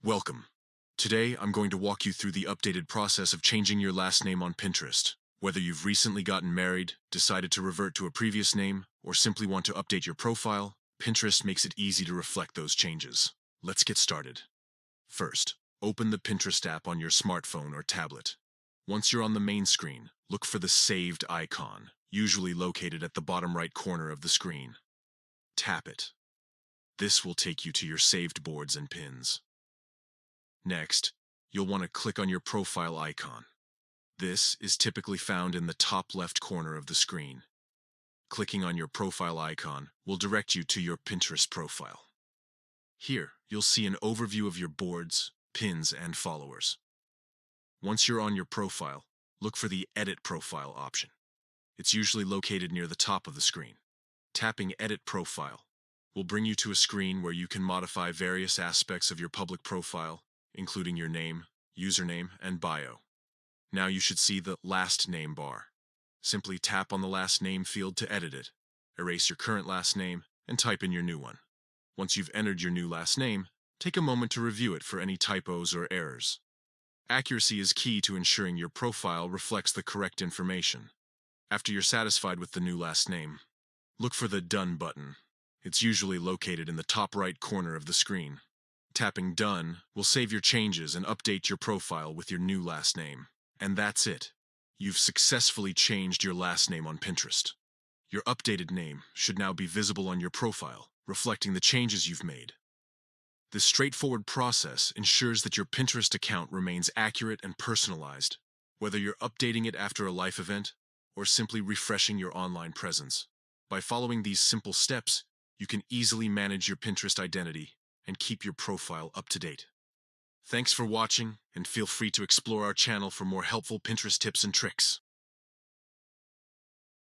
Welcome. Today, I'm going to walk you through the updated process of changing your last name on Pinterest. Whether you've recently gotten married, decided to revert to a previous name, or simply want to update your profile, Pinterest makes it easy to reflect those changes. Let's get started. First, open the Pinterest app on your smartphone or tablet. Once you're on the main screen, look for the Saved icon, usually located at the bottom right corner of the screen. Tap it. This will take you to your saved boards and pins. Next, you'll want to click on your profile icon. This is typically found in the top left corner of the screen. Clicking on your profile icon will direct you to your Pinterest profile. Here, you'll see an overview of your boards, pins, and followers. Once you're on your profile, look for the Edit Profile option. It's usually located near the top of the screen. Tapping Edit Profile will bring you to a screen where you can modify various aspects of your public profile, including your name, username, and bio. Now you should see the Last Name bar. Simply tap on the last name field to edit it. Erase your current last name and type in your new one. Once you've entered your new last name, take a moment to review it for any typos or errors. Accuracy is key to ensuring your profile reflects the correct information. After you're satisfied with the new last name, look for the Done button. It's usually located in the top right corner of the screen. Tapping Done will save your changes and update your profile with your new last name. And that's it. You've successfully changed your last name on Pinterest. Your updated name should now be visible on your profile, reflecting the changes you've made. This straightforward process ensures that your Pinterest account remains accurate and personalized, whether you're updating it after a life event or simply refreshing your online presence. By following these simple steps, you can easily manage your Pinterest identity and keep your profile up to date. Thanks for watching, and feel free to explore our channel for more helpful Pinterest tips and tricks.